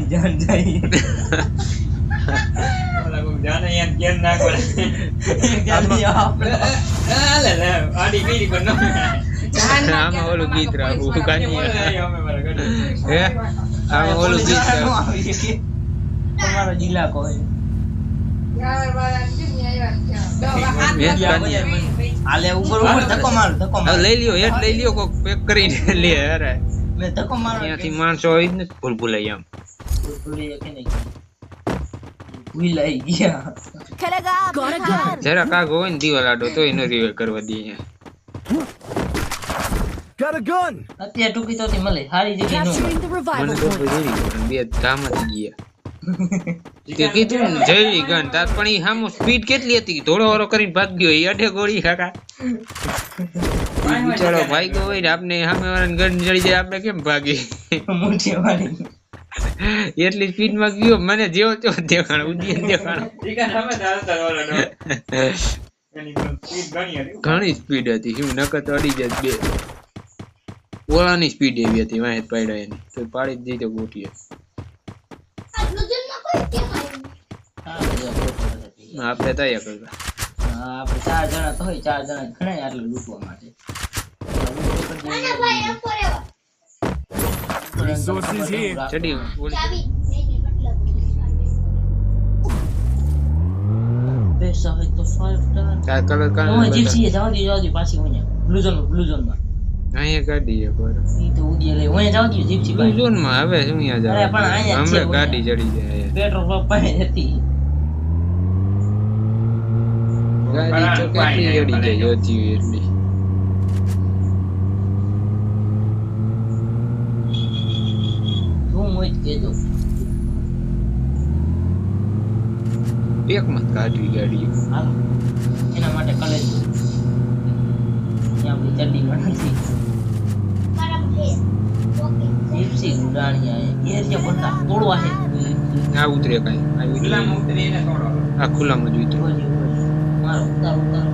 મારી જાન જાય ઓલા કો જાને યાર કેમ ના કરે જલ્દી આપણે લે લે આડી કઈ પણ ન આમાં ઓલું ગીત રાખું કાનિયા હે આમાં ઓલું ગીત રાખું તમારો જિલ્લા કોઈ આલે ઉપર ધક્કો માર લઈ લ્યો હેઠ લઈ લ્યો કોક પેક કરીને લે અરે મે ધક્કો માર ત્યાંથી માણસો હોય ને ભૂલ ભૂલાઈ આમ ભૂલી કે નહીં ભૂલાઈ ગયા જરા કાગ હોય ને દીવા લાડો તોય ન રિવેલ કરવા દે Got a gun. અત્યારે ટૂંકી તો મળે સારી જગ્યાએ નો મને તો બે ધામ જ ગયા તે કીધું જઈ ગન તાર પણ ઈ હામો સ્પીડ કેટલી હતી ધોળો વાળો કરીને ભાગ ગયો ઈ અડે ગોળી કાકા બિચારો ભાઈ ગયો હોય ને આપને સામે વાળાને ગન જડી જાય આપણે કેમ ભાગી મોટી વાળી એટલી સ્પીડ માં ગયો મને જેવો તેવો દેખાણો ઉડીને દેખાણો ઘણી સ્પીડ હતી શું નકર તો અડી જાય બે ઓળાની સ્પીડ એવી હતી વાંહે પાડ્યો એની તો પાડી જ દીધો ગોટીએ આપણે તૈયાર કરતા આપણે 4 જણા તો હોય 4 જણા ઘણા આટલું લૂંટવા માટે Resources here. ચડી પૈસા હોય તો 5 સ્ટાર કા કલર કા ઓય જીપસી જાવ દી પાછી ઓય બ્લુ ઝોન માં અહીંયા ગાડી છે પર ઈ તો ઉડી લે ઓય જાવ દી જીપસી બ્લુ ઝોન માં હવે શું અહીંયા જાવ અરે પણ અહીંયા હમણાં ગાડી ચડી જાય પેટ્રોલ પંપ પાસે હતી ગાડી તો કેટલી ચડી જાય જોતી એટલી હું મોય કેજો એક મત કાઢવી ગાડી હાલો એના માટે કલેજ ત્યાં બધી ચડ્ડી નથી જીપસી ઉડાણી આયા એ જે બંદા તોડવા છે આ ઉતરે કાઈ આ ખુલ્લામાં ઉતરીને થોડો આ ખુલ્લામાં જ ઉતરે મારો ઉતાર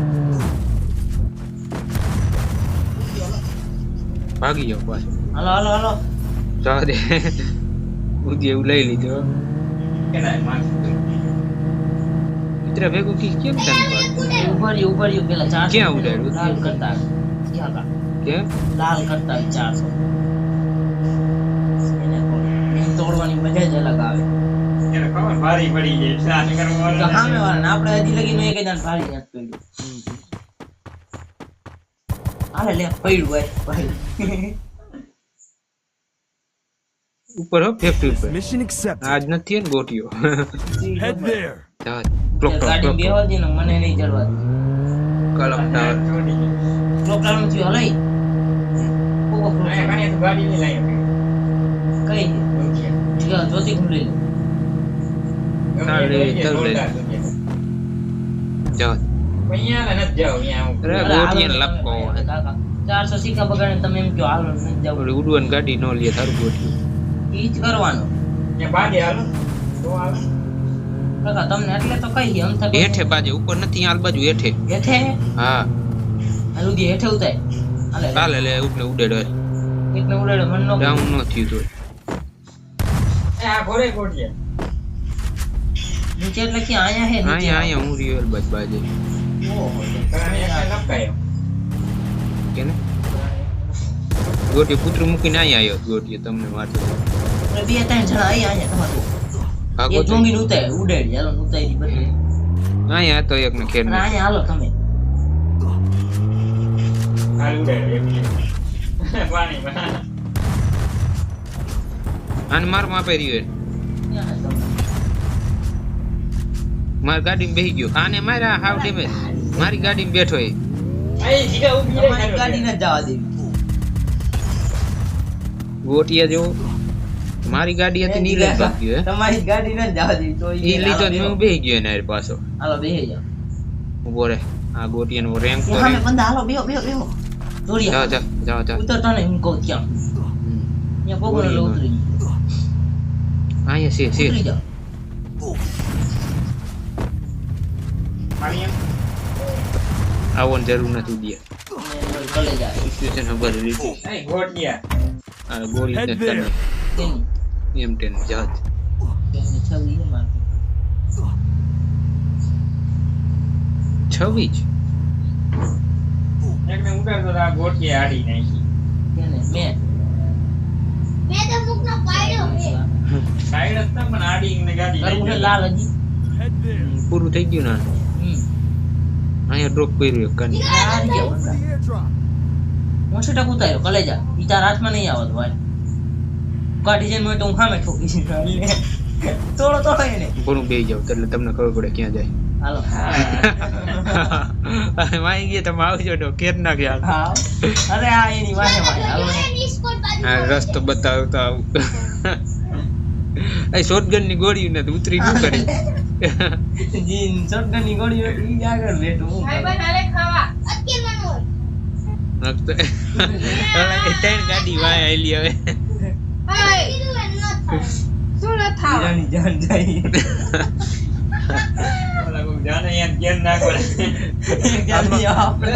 ભાગી જાવ પાછો હાલો જવા દે ઉદી એવું લઈ લીધો કેનાય માર મિત્ર ભેગું કેમ તને ઉભર્યું પેલા 400 ક્યાં ઉડાડ્યું? લાલ કરતા ક્યાં કા કેમ લાલ કરતા 400 એને કોણ તોડવાની મજા જ અલગ આવે એને ખબર ભારી પડી જાય સાને તો કરવા સામે વાળાને આપણે હજી લગીને એક જ ભારી નથી પડ્યું હાલે લે પડ્યું ભાઈ ઉપર હો ફેક્ટરી ઉપર Mission accepted. આજ નથી ને ગોટીઓ Head there. જા ક્લોક ગાડી બેહવા દે ને મને નહીં ચડવા દે કલમ ટાવર ક્લોક ટાવર માં થયું હલાઈ કોકો આયા કાને તો ગાડી ની લાઈ કઈ ઠીક જોતી ખુલી ચાલે ચાલ લે જા અહીંયા ને નથી જાવ અહીંયા અરે ગોટીને લપકો 400 સિક્કા બગાડે તમે એમ કહો હાલો નથી જાવ ઓલી ઉડવાન ગાડી નો લે તારું ગોટીઓ ઈ જ કરવાનું ત્યાં બાગે હાલો તો હાલો કાકા તમને એટલે તો કહીએ અમ થા હેઠે બાજુ ઉપર નથી આલ બાજુ હેઠે હેઠે હા હાલું દી હેઠે ઉતાય હાલે ચાલે લે ઉડને ઉડેડો એકને ઉડાડે મન નો ડાઉન નો થયું તો આ ઘોડે કોટિયા નીચે એટલે કે આયા હે નીચે અહીંયા હું રિયલ બાજુ ઓહો કરાને એટલે લપકાયો કેને ગોટી પુત્ર મૂકીને અહીંયા આવ્યો ગોટી તમને વાંચો બે ત્રણ જણા આયા તમારું ભાગો એ જોંગીને ઉતાય ઉડાડી હાલો ઉતારી બદલે અહીંયા તો એકને ખેર અને આયા હાલો તમે હાલ ઉડે પાણી આને માર માપે રહ્યો મારી ગાડીમાં બેસી ગયો આને માર્યા હાવ ડેમેજ મારી ગાડીમાં બેઠો એ આઈ જીગા ઉભી રહી તમારી ગાડી ન જવા દેવી ગોટિયા જેવો મારી ગાડી હતી ની લઈ ભાગ્યો હે તમારી ગાડી ન જવા દેવી તો ઈ લીધો ને હું બેસી ગયો એના હારે પાછો હાલો બેહી જાઓ ઉભો રે આ ગોટિયાનો રેન્ક તો સામે બંદા હાલો બેહો દોડી જા જા જા જા ઉતરતા ને હું કહું ત્યાં ત્યાં પોગોને લો ઉતરી અહીંયા છે ઉતરી જાઓ પાણી આવવાની જરૂર નથી દે કલે જાય સિચ્યુએશન ખબર લીધી આઈ ઘોટિયા આ ગોળી Head ને there. તને એમ10 જહાજ એને 26 એ મારતો 26 એકને ઉડાડતો તો આ ગોઠીએ આડી નાખી. એને મેં સાઈડ જ તો પણ આડી ને ગાડી કરવું છે નાખી. લાલ હજી Head there. પૂરું થઈ ગયું ના અહીંયા ડ્રોપ કર્યું એક કાની આ રીતે For the airdrop. હું છૂટા ઉતાર્યો કલેજા ઈ તારા હાથમાં નહીં આવતો ભાઈ કાઢી જઈને હોય તો હું સામે ઠોકી છે તોડો એને પૂરું બેહી જાવ એટલે તમને ખબર પડે ક્યાં જાય હાલો વાઈ ગયા તમે આવજો તો કેર ના ગયા હા અરે આ એની વાહે હાલો ને આ રસ્તો બતાવતા આવું એ શોટગન ની ગોળી ને ઉતરી ન કરી જી શોટગન ની ગોળી હતી ઈ આગળ બેઠો હું ત્રણ ગાડી વાય આલી હવે હીરાની જાન જાય ઓલા કોઈ જાને યાર કેમ ના કરે. જલ્દી આપણે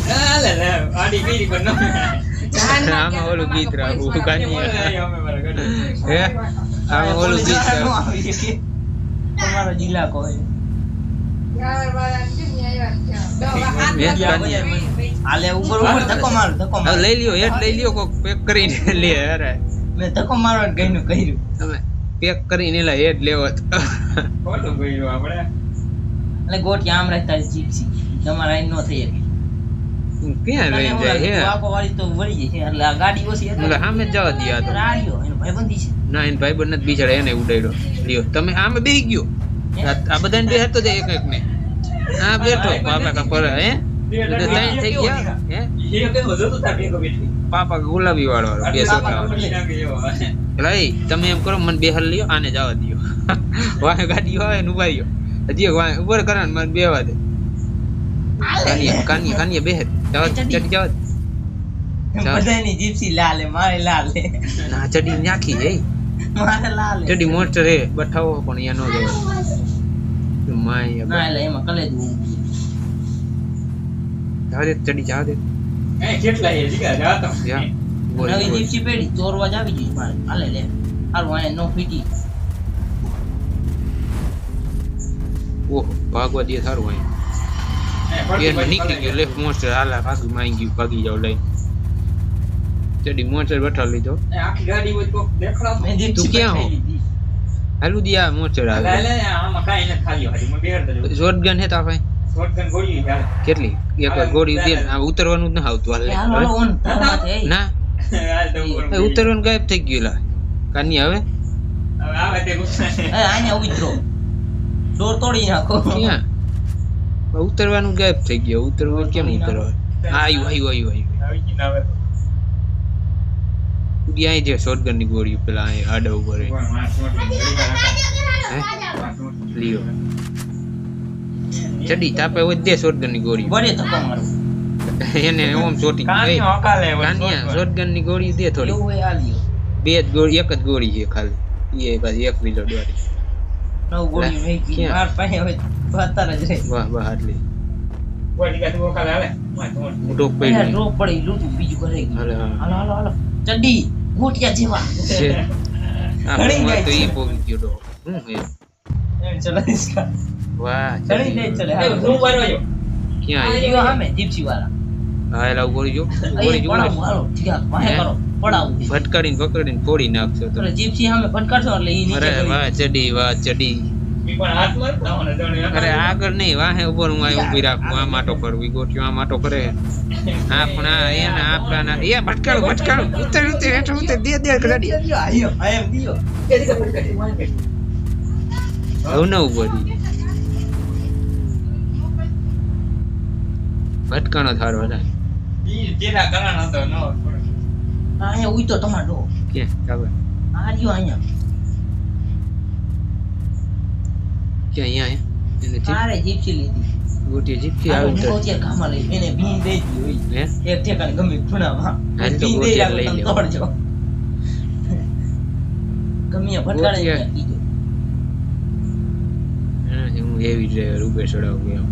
હાલે લે, આડી કરી પણ ન આમાં ઓલું ગીત રાખવું કાની અમે મારા ગાડી. હે આમાં ઓલું ગીત રાખવું. તમારો જિલ્લા કોઈ હાલે ઉપર ધક્કો મારો હવે લઈ લ્યો હેઠ લઈ લ્યો કોક પેક કરીને લે અરે મેં ધક્કો મારવાનું કહીને કર્યું તમે પેક કરીને લા હેઠ લેવો તો ખોટું કર્યું આપણે. એટલે ગોઠી આમ રહેતા જીપસી તમારે અહીં ન થઈ શકે ક્યાં લઈ જાય હે વાકો વાળી તો વળી જાય છે એટલે આ ગાડી ઓછી હતી એટલે સામે જ જવા દે આ તો રાડિયો એનો ભાઈબંધી છે ના એને ભાઈબંધ નથી બિચારા એને ઉડાડ્યો લ્યો તમે આમે બેહી ગયો આ બધાને બેહતો જાય એક એક ને આ બેઠો પાપા કા પર હે એટલે ત્રણ થઈ ગયા હે એ કે વધુ તો તાપી કો બેઠી. પાપા ગુલાબી વાળો બે સોટા ગોળી નાખી એવો. લઈ તમે એમ કરો મને બેહાર લ્યો આને જવા દયો વાહ ગાડી આવે ને ઉભા રહ્યો હજી વાહ ઉપર કરે ને મને બેવા દે કાનિયા બેહે જવા ચડી જવા બધાની જીપસી લાલે મારે લાલે ના ચડી નાખી હે મારે લાલે ચડી મોટર હે બઠાવો પણ અહીંયા નો જવાય માય ના એટલે એમાં કલેજ જવા દે ચડી જવા દે એ કેટલા એ જીગા જાતો. યા નવી જીપસી પેડી ચોરવા જ આવી જઈ મારે હાલે લે હારું અહીંયા નો ફીટી ઓહો ભાગવા દે સારું અહીંયા એ નીકળી ગયો લેફ્ટ મોસ્ટર હાલા ભાગી જાવ લઈ ચડી મોસ્ટર બેઠા લીધો એ આખી ગાડી હોય તો દેખાડો. મેં જીપસી તું ક્યાં હો? બેઠાઈ લીધી. હાલું દિયા મોસ્ટર લે હાલે લે આમાં કાઈ ન ખાલી હતી મને બેર દજો. શોટગન હે તા ભાઈ શોટગન ગોળી ચાલે. કેટલી એક વાર ગોળી દે આ ઉતરવાનું જ ન આવતું એ હાલો હાલો હાલે ઓન ધરમાથે, એ. ના હાલ તો ઉપર એ ઉતરવાનું ગાયબ થઈ ગયું લા કાની હવે હવે આવે તે ગુસ્સા. એ અહીંયા ઉતરો ડોર તોડી નાખો ક્યાં ઉતરવાનું ગાયબ થઈ ગયું ઉતરવાનું કેમ ઉતરવા આયુ આયુ આયુ આયુ આવી ગઈ ના આવે તો. ઉડી આઈ જે શોટગન ની ગોળી પેલા અહીં આડા ઉપર હે. કોઈ માણસ મોટી ગોળી રાખે. હે માણસ મોટી. લ્યો ચડી તાપે હોય દે શોટગન ની ગોળી બડે ધક્કો મારો એને ઓમ શોટિંગ કાની હકાલે હોય. કાનિયા શોટગન ની ગોળી દે થોડી એવું હોય આ લ્યો બે જ ગોળી એક જ ગોળી છે ખાલી એ પાછી એક રીલોડ વાળી નવ ગોળી મેકી ક્યાં? માર પાસે હવે 72 જ રહે વાહ વાહ આટલી ગોળી કાતું હકાલે હાલે. માણસ મોટી. મોટો અહીંયા પડી ડ્રોપ પડી લૂંટું બીજું કરે હાલે હા હાલો હાલો હાલો ચડ્ડી ગોટિયા જેવા છે આ ઘણી માં તો જાય ઈ છે. પોગી ગયો તો હું હે એમ ચલો इसका વાહ ચડી જાય ચલે એ હાલો હું બાર વાયો. ક્યાં આવી આયો સામે જીપસી વાળા હા એલા ગોળી જો ગોળી અહીં જો પડાવું હાલો ઠીક વાહે હે? કરો પડાવું ભટકાડીને પકડીને ફોડી નાખશો તો એટલે જીપસી સામે ફટકારશો એટલે ઈ નીચે અરે કરી વાહ ચડી વાહ ચડી ઈ પણ હાથ માર નાવાનો જણે. અરે આગળ નહીં વાહે ઉપર હું આ ઊભી રાખું આ માટો કરવી ગોઠ્યો આ માટો કરે આ પણ આ એના આપણા એ ભટકાડું ઉતર હેઠ ઉતર દે ગાડી આયો આયો દિયો કેદી ખબર કરી માર કે. હવે ન ઉભરી ભટકાણો થારો હતા ઈ જેના કારણ હતો નો. અહીંયા ઉઈતો તમારો ક્યાં ખબર આ રહ્યો અહીંયા ક્યાં અહીંયા હે? એને જીપ મારે જીપસી લીધી ગોઠી જીપથી હાલો, આવી હું તો તો ત્યાં ગામમાં લઈ એને ભીં દઈ દીધી હોય હે એક ઠેકાણે ગમે ખૂણામાં હાલ તો ભીં દઈ ગોટિયા રાખો લઈ તમે લેવો. તોડજો ગમે ભટકાડે ગોટિયા. ત્યાં કીધું હું હેવી ડ્રાઈવર ઉભે ચડાવ ગયો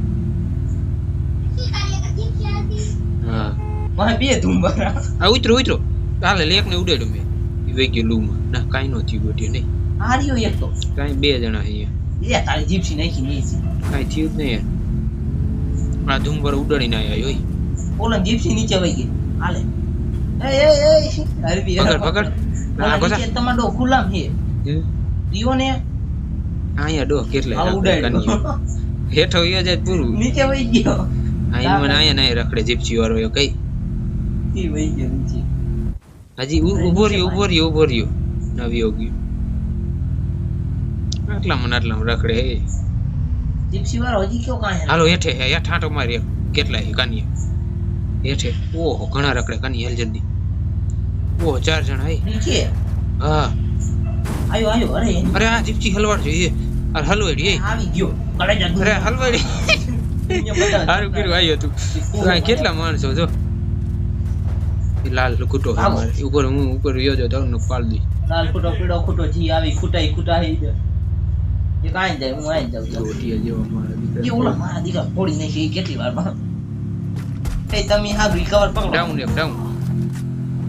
હા મારે બે ધુંબરા આ ઉતરો હાલે લેક ને ઉડાડ્યો મેં ઈ વહી ગયો લૂમાં ના કાઈ નો થયું ગોઠ્યો નહીં આ રહ્યો એક તો કાંઈ બે જણા છે એ તારી જીપ્સી નાખી નહીં કાંઈ થયું જ નહીં આ ધૂમ પર ઉડાડીને આવ્યા હોય ઓલા જીપ્સી નીચે વહી ગઈ હાલે એ હરવી પકડ પકડ આ કોસા નીચે તમારો ખુલ્લામ છે રિયો ને અહીંયા ડો કેટલે આ ઉડાડ્યો હેઠો યો જાય પૂરું નીચે વહી ગયો અહીંયા મને અહીંયા નહીં રખડે જીપસી વાળો એ કઈ ઈ વહી ગયો નીચે હજી ઉભો રહ્યો નવી ગયો આટલામાં રખડે હે જીપ્સી વાળો હજી કયો કાંઈ હાલો હેઠે હેઠ આંટો મારી કેટલા કાનીએ હેઠે ઓહો ઘણા રખડે કાની હેલ જલ્દી ઓહો 4 જણા હે નીચે હા આયો અરે આ જીપસી હલવાડ જોઈએ અરે હલવાડી એ આવી ગયો કડે જ અરે હલવાડી હારું કર્યું આવ્યો તું કેટલા માણસો જો એ લાલ કુટો અમારે ઉપર હું ઉપર યોજો તો પાડ દી લાલ ખોટો પીળો ખોટો જી આવી ખૂટાઈ એ કાંઈ જાય હું આઈ જાઉં રોટિયા જેવો મારા એ દીકરા ઓલા મારા દીકરા ફોડી નાખી કેટલી વાર માં એ તમે હા રિકવર પકડો ડાઉન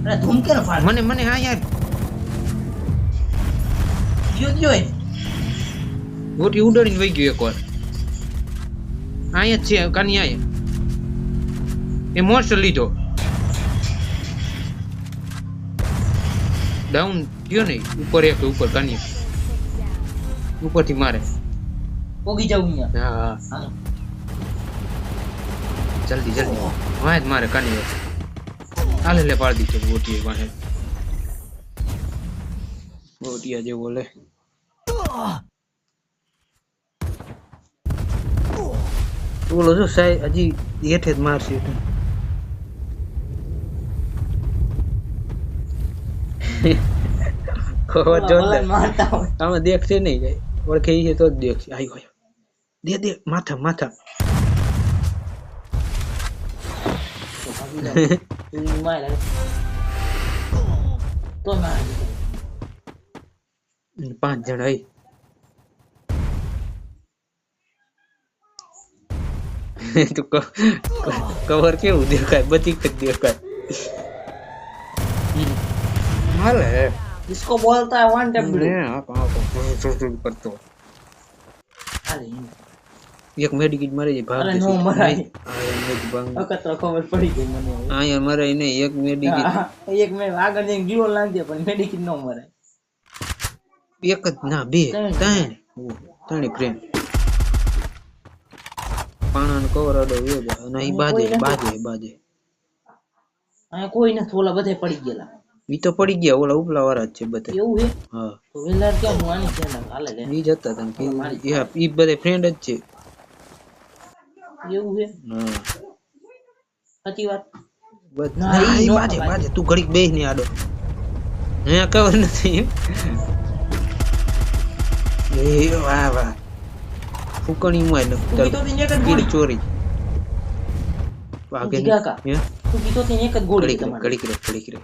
અરે ધૂમ કે ફાડ મને હા યાર જો રોટી ઉડાડીને વહી ગયો એકવાર અહીંયા જ છે કાની આયા એ મોસ્ટર લીધો ડાઉન ગયો નહીં ઉપર કાની ઉપરથી મારે પોગી જાઉં અહીંયા હા હા જલ્દી વાય જ મારે કાની આલે લે પાડી દીધો રોટી વાહે રોટિયા જેવો લે બોલો જો સાહેબ હજી હેઠે જ મારશે મારતા હોય આમાં દેખશે નહીં જાય ઓળખે છે તો જ દેખશે આવ્યો દે માથા તો માર 5 જણા હઈ તું કવર કેવું દેખાય બધી જ દેખાય હાલે इसको बोलता है वन टैप કરતો अरे એક મેડિકેટ મારે ભાગ અરે નો મરાય ભાગ અકત્ર ખબર પડી ગઈ મને આયા મરે નહીં એક મેડિકેટ એક મે આગળ જઈને જીવો લાંદે પણ મેડિકેટ નો મરાય એક જ ના બે ત્રણ ફ્રેન્ડ પાણાનો કવર અડો વ્યો જાય અને ઈ બાજે આ કોઈ નથી ઓલા બધે પડી ગયેલા ઈ તો પડી ગયા ઓલા ઉપલા વાળા જ છે બધે એવું હે હા તો વેલાર કેમ હું આની છે હાલે લે ઈ જતા તને ઈ બધે ફ્રેન્ડ જ છે એવું હે હા સાચી વાત બસ ઈ બાજે તું ઘડીક બેસ ને આડો હે કવર નથી એ વાહ ફૂકણી માં તું કીધો તી એક જ ગોળી ચોરી વાગે કાકા હે તું કીધો તી એક જ ગોળી તમારી ઘડીક રે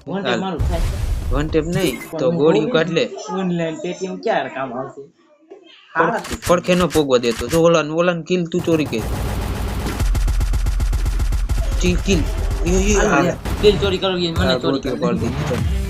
વન ટાઈમ મારું થાય વન ટેપ નહીં તો ગોળી કાઢ લે ઓનલાઈન પેટીએમ ક્યારે કામ આવશે પડખે ન પોગવા દેતો તો ઓલાન કિલ તું ચોરી કે કિલ કિલ ચોરી કરવી મને ચોરી કરી દીધી